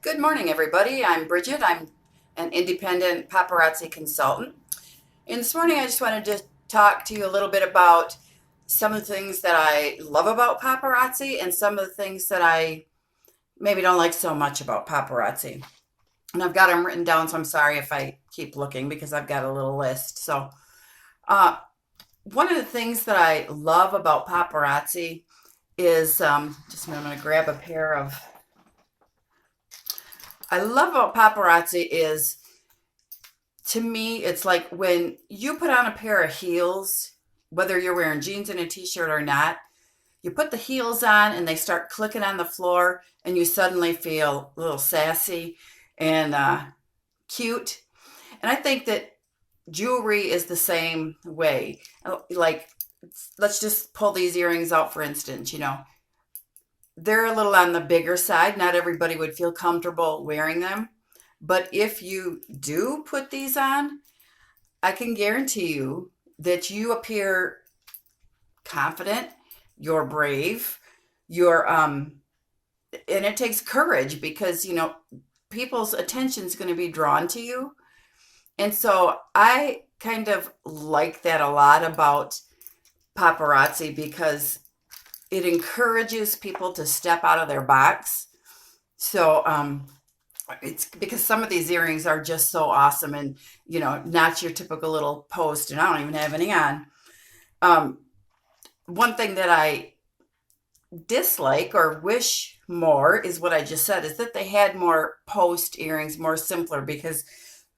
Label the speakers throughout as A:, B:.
A: Good morning, everybody. I'm Bridget. I'm an independent paparazzi consultant. And this morning, I just wanted to talk to you a little bit about some of the things that I love about paparazzi and some of the things that I maybe don't like so much about paparazzi. And I've got them written down, so I'm sorry if I keep looking because I've got a little list. Uh, One of the things that I love about paparazzi is just a minute, I'm going to grab a pair of. I love about paparazzi is to me, it's like when you put on a pair of heels, whether you're wearing jeans and a t-shirt or not, you put the heels on and they start clicking on the floor, and you suddenly feel a little sassy and cute. And I think that jewelry is the same way. Like, let's just pull these earrings out, for instance. They're a little on the bigger side. Not everybody would feel comfortable wearing them. But if you do put these on, I can guarantee you that you appear confident, you're brave, you're and it takes courage because people's attention is going to be drawn to you. And so I kind of like that a lot about paparazzi because it encourages people to step out of their box. So it's because some of these earrings are just so awesome and not your typical little post, and I don't even have any on. um One thing that I dislike or wish more is what I just said, is that they had more post earrings, more simpler, because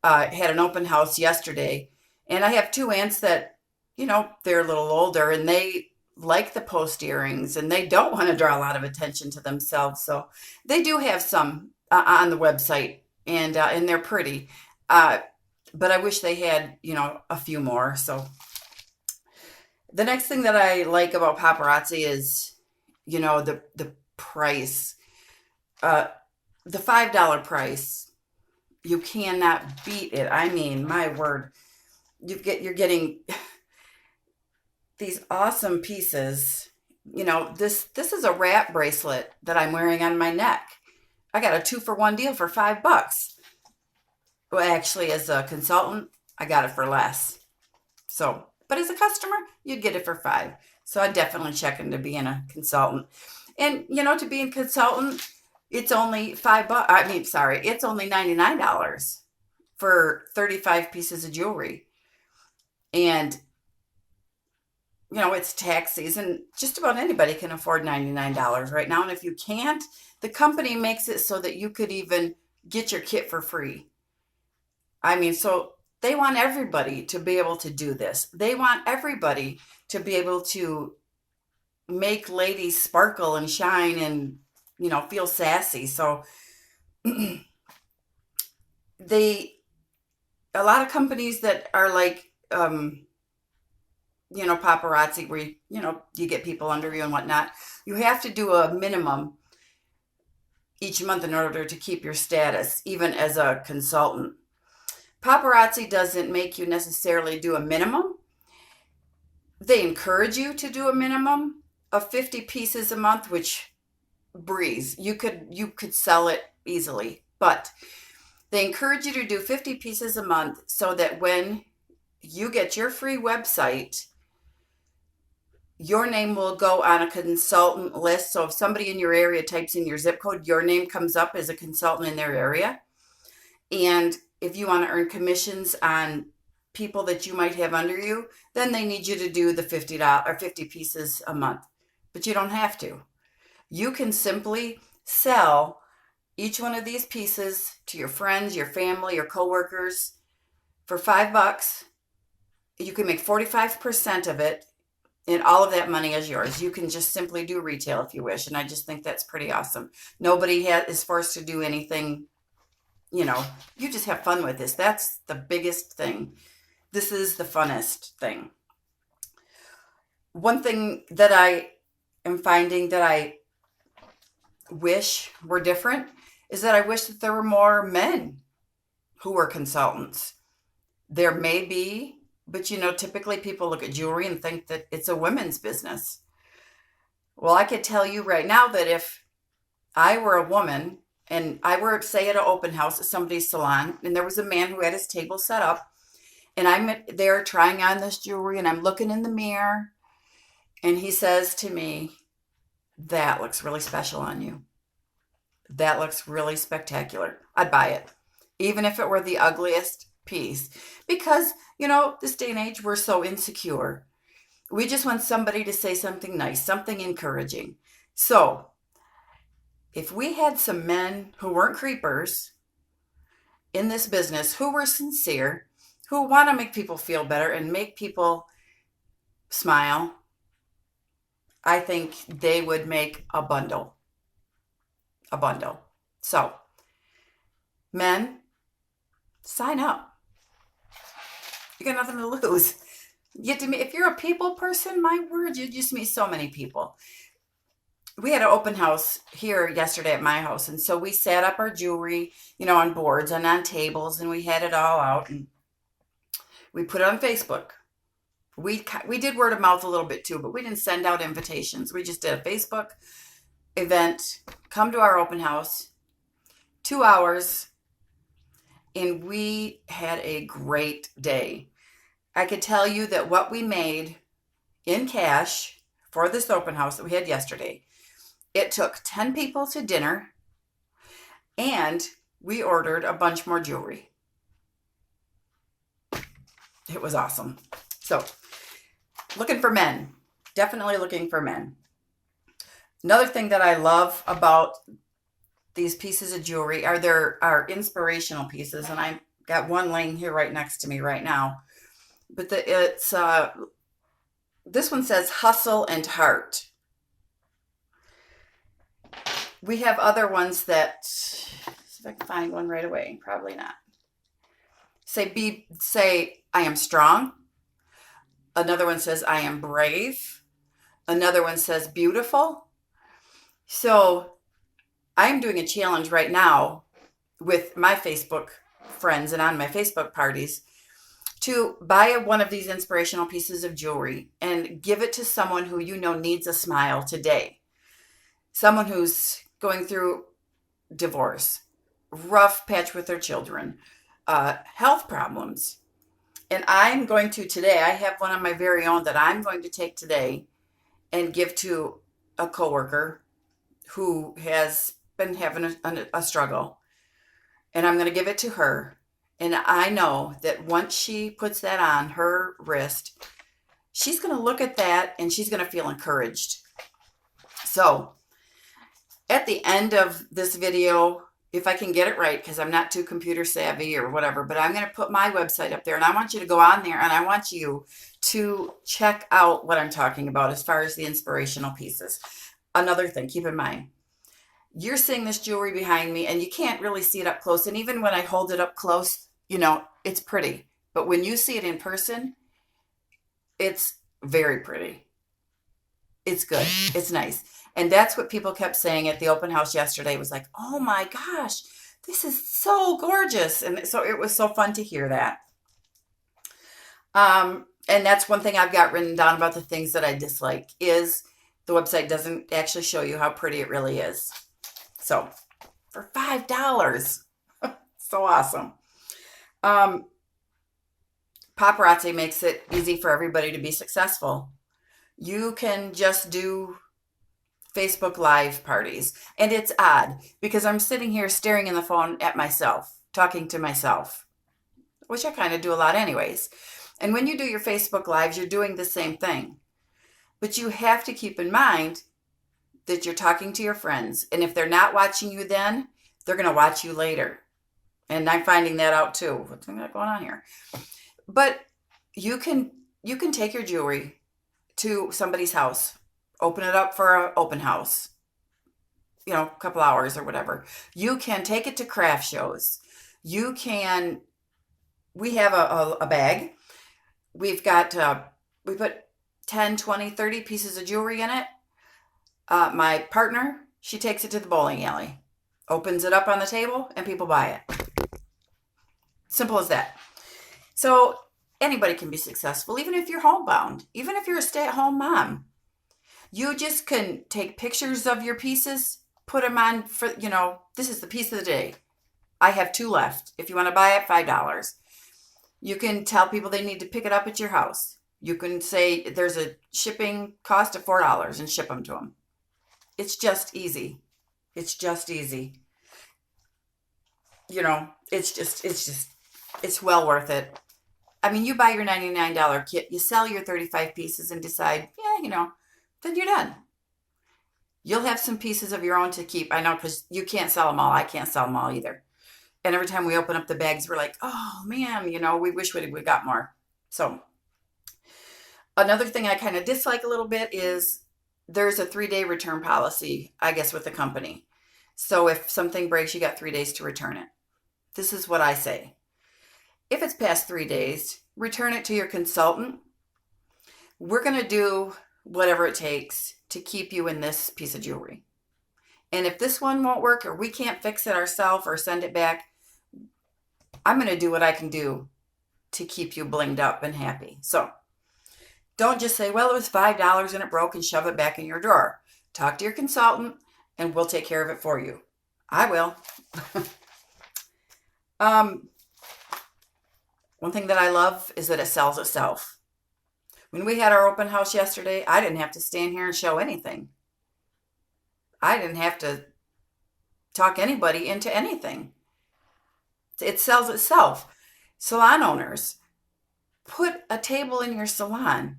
A: I had an open house yesterday, and I have two aunts that they're a little older, and they like the post earrings, and they don't want to draw a lot of attention to themselves, so they do have some on the website, and they're pretty. uh, but I wish they had a few more. So the next thing that I like about paparazzi is the price. uh, the $5 price, you cannot beat it. I mean, my word, you're getting these awesome pieces. This is a wrap bracelet that I'm wearing on my neck. I got a 2-for-1 deal for $5. Well, actually, as a consultant, I got it for less. So, but as a customer, you'd get it for 5. So I definitely check into being a consultant. And to be a consultant, it's only $5. I mean, sorry, it's only $99 for 35 pieces of jewelry. And it's tax season. Just about anybody can afford $99 right now. And if you can't, the company makes it so that you could even get your kit for free. I mean, so they want everybody to be able to do this. They want everybody to be able to make ladies sparkle and shine and, feel sassy. So they, a lot of companies that are like, paparazzi, where you get people under you and whatnot, you have to do a minimum each month in order to keep your status, even as a consultant. Paparazzi doesn't make you necessarily do a minimum. They encourage you to do a minimum of 50 pieces a month, which breeze. You could sell it easily, but they encourage you to do 50 pieces a month so that when you get your free website, your name will go on a consultant list. So if somebody in your area types in your zip code, your name comes up as a consultant in their area. And if you want to earn commissions on people that you might have under you, then they need you to do the $50 or 50 pieces a month. But you don't have to. You can simply sell each one of these pieces to your friends, your family, your coworkers for $5. You can make 45% of it, and all of that money is yours. You can just simply do retail if you wish, and I just think that's pretty awesome. Nobody is forced to do anything. You just have fun with this. That's the biggest thing. This is the funnest thing. One thing that I am finding that I wish were different is that I wish that there were more men who were consultants. There may be, but typically people look at jewelry and think that it's a women's business. Well, I could tell you right now that if I were a woman And I were, say, at an open house at somebody's salon, and there was a man who had his table set up, and I'm there trying on this jewelry, and I'm looking in the mirror, and he says to me, "That looks really special on you. That looks really spectacular. I'd buy it, even if it were the ugliest piece." Because, this day and age, we're so insecure. We just want somebody to say something nice, something encouraging. So, if we had some men who weren't creepers in this business, who were sincere, who want to make people feel better and make people smile, I think they would make a bundle. A bundle. So, men, sign up. You got nothing to lose. If you're a people person, my word, you just meet so many people. We had an open house here yesterday at my house, and so we set up our jewelry, on boards and on tables, and we had it all out, and we put it on Facebook. We did word of mouth a little bit too, but we didn't send out invitations. We just did a Facebook event. Come to our open house, 2 hours, and we had a great day. I could tell you that what we made in cash for this open house that we had yesterday, it took 10 people to dinner, and we ordered a bunch more jewelry. It was awesome. So, looking for men. Definitely looking for men. Another thing that I love about these pieces of jewelry are inspirational pieces, and I got one laying here right next to me right now. But this one says hustle and heart. We have other ones that, see if I can find one right away. Probably not. Say I am strong. Another one says I am brave. Another one says beautiful. So I'm doing a challenge right now with my Facebook friends and on my Facebook parties to buy one of these inspirational pieces of jewelry and give it to someone who needs a smile today. Someone who's going through divorce, rough patch with their children, health problems. And I'm going to today, I have one of my very own that I'm going to take today and give to a coworker who has been having a struggle. And I'm going to give it to her. And I know that once she puts that on her wrist, she's going to look at that and she's going to feel encouraged. So at the end of this video, if I can get it right, because I'm not too computer savvy or whatever, but I'm going to put my website up there, and I want you to go on there and I want you to check out what I'm talking about as far as the inspirational pieces. Another thing, keep in mind, you're seeing this jewelry behind me and you can't really see it up close. And even when I hold it up close, it's pretty. But when you see it in person, it's very pretty. It's good. It's nice. And that's what people kept saying at the open house yesterday. It was like, oh my gosh, this is so gorgeous. And so it was so fun to hear that. And that's one thing I've got written down about the things that I dislike is the website doesn't actually show you how pretty it really is. So for $5, so awesome. Paparazzi makes it easy for everybody to be successful. You can just do Facebook Live parties. And it's odd because I'm sitting here staring in the phone at myself, talking to myself, which I kind of do a lot anyways. And when you do your Facebook Lives, you're doing the same thing. But you have to keep in mind that you're talking to your friends. And if they're not watching you then, they're going to watch you later. And I'm finding that out too. What's going on here? But you can take your jewelry to somebody's house, open it up for an open house, a couple hours or whatever. You can take it to craft shows. We have a bag. We've got, we put 10, 20, 30 pieces of jewelry in it. My partner, she takes it to the bowling alley, opens it up on the table, and people buy it. Simple as that. So anybody can be successful, even if you're homebound, even if you're a stay-at-home mom. You just can take pictures of your pieces, put them on for, this is the piece of the day. I have 2 left. If you want to buy it, $5. You can tell people they need to pick it up at your house. You can say there's a shipping cost of $4 and ship them to them. It's just easy. It's just easy. It's well worth it. I mean, you buy your $99 kit, you sell your 35 pieces and decide, yeah, then you're done. You'll have some pieces of your own to keep. I know, because you can't sell them all. I can't sell them all either. And every time we open up the bags, we're like, oh man, we wish we got more. So another thing I kind of dislike a little bit is there's a 3-day return policy, I guess, with the company. So if something breaks, you got 3 days to return it. This is what I say. If it's past 3 days, return it to your consultant. We're going to do whatever it takes to keep you in this piece of jewelry. And if this one won't work, or we can't fix it ourselves or send it back, I'm going to do what I can do to keep you blinged up and happy. So don't just say, well, it was $5 and it broke, and shove it back in your drawer. Talk to your consultant and we'll take care of it for you. I will. One thing that I love is that it sells itself. When we had our open house yesterday, I didn't have to stand here and show anything. I didn't have to talk anybody into anything. It sells itself. Salon owners, put a table in your salon.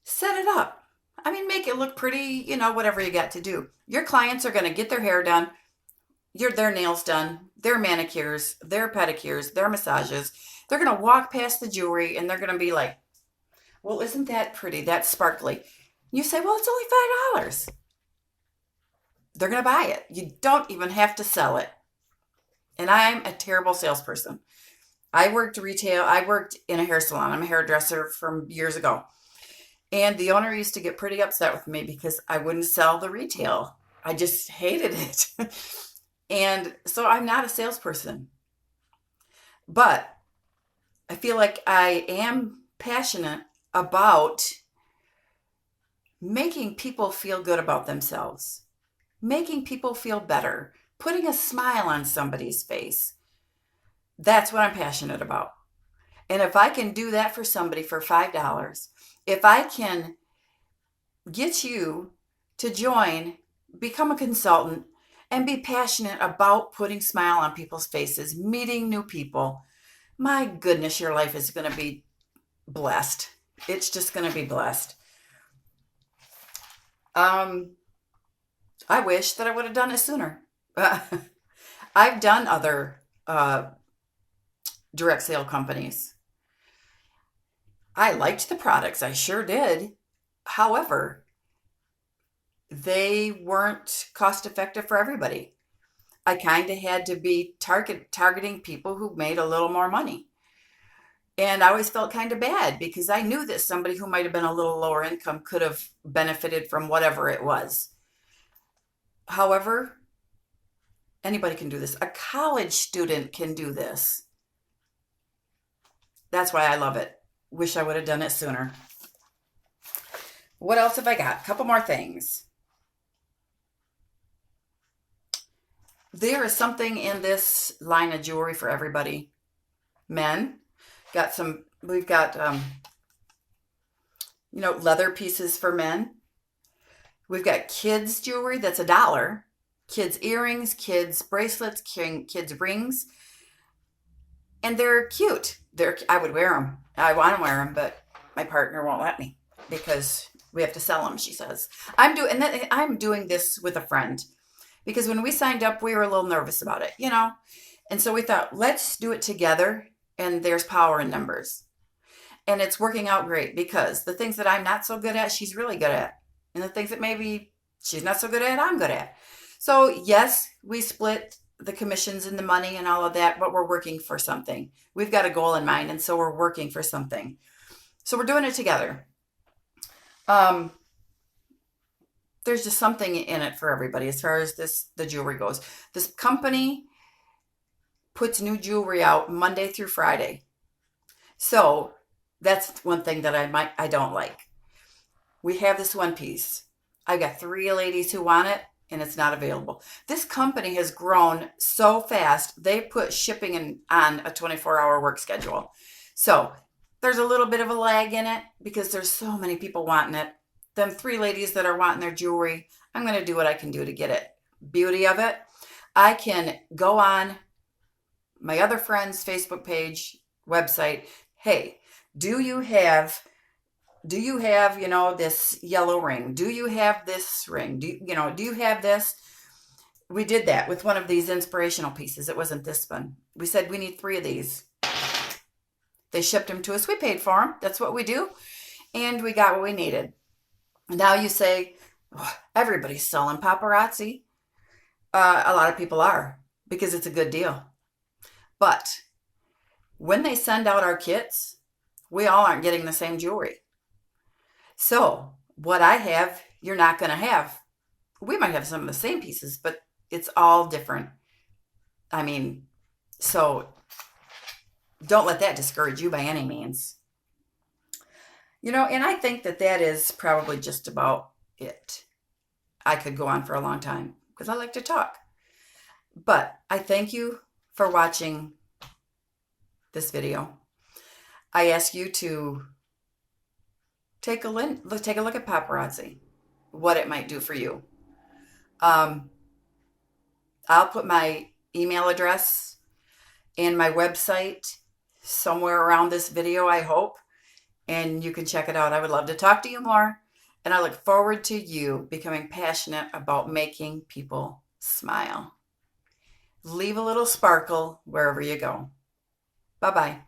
A: Set it up. I mean, make it look pretty, whatever you got to do. Your clients are going to get their hair done, their nails done, their manicures, their pedicures, their massages. They're going to walk past the jewelry and they're going to be like, well, isn't that pretty? That's sparkly. You say, well, it's only $5. They're going to buy it. You don't even have to sell it. And I'm a terrible salesperson. I worked retail. I worked in a hair salon. I'm a hairdresser from years ago. And the owner used to get pretty upset with me because I wouldn't sell the retail. I just hated it. And so I'm not a salesperson. But I feel like I am passionate about making people feel good about themselves, making people feel better, putting a smile on somebody's face. That's what I'm passionate about. And if I can do that for somebody for $5, if I can get you to join, become a consultant, and be passionate about putting smile on people's faces, meeting new people, my goodness, your life is going to be blessed. It's just going to be blessed. I wish that I would have done it sooner. I've done other direct sale companies. I liked the products. I sure did. However, they weren't cost effective for everybody. I kind of had to be targeting people who made a little more money. And I always felt kind of bad because I knew that somebody who might have been a little lower income could have benefited from whatever it was. However, anybody can do this. A college student can do this. That's why I love it. Wish I would have done it sooner. What else have I got? A couple more things. There is something in this line of jewelry for everybody. Men, we've got leather pieces for men. We've got kids jewelry that's $1. Kids earrings, kids bracelets, kids rings. And they're cute. I would wear them. I want to wear them, but my partner won't let me because we have to sell them, she says. I'm doing this with a friend because when we signed up, we were a little nervous about it, And so we thought, let's do it together, and there's power in numbers. And it's working out great because the things that I'm not so good at, she's really good at. And the things that maybe she's not so good at, I'm good at. So yes, we split the commissions and the money and all of that, but we're working for something. We've got a goal in mind, and so we're working for something. So we're doing it together. There's just something in it for everybody as far as the jewelry goes. This company puts new jewelry out Monday through Friday. So that's one thing that I don't like. We have this one piece. I got 3 ladies who want it. and it's not available. This company has grown so fast, they put shipping on a 24-hour work schedule. So there's a little bit of a lag in it because there's so many people wanting it. Them 3 ladies that are wanting their jewelry, I'm going to do what I can do to get it. Beauty of it, I can go on my other friend's Facebook page, website. Hey, do you have, this yellow ring? Do you have this ring? Do you have this? We did that with one of these inspirational pieces. It wasn't this one. We said we need 3 of these. They shipped them to us. We paid for them. That's what we do. And we got what we needed. Now you say, oh, everybody's selling paparazzi. A lot of people are because it's a good deal. But when they send out our kits, we all aren't getting the same jewelry. So what I have, you're not going to have. We might have some of the same pieces, but it's all different. I mean, so don't let that discourage you by any means. And I think that is probably just about it. I could go on for a long time because I like to talk. But I thank you for watching this video. I ask you to take a look at Paparazzi, what it might do for you. I'll put my email address and my website somewhere around this video, I hope, and you can check it out. I would love to talk to you more, and I look forward to you becoming passionate about making people smile. Leave a little sparkle wherever you go. Bye-bye.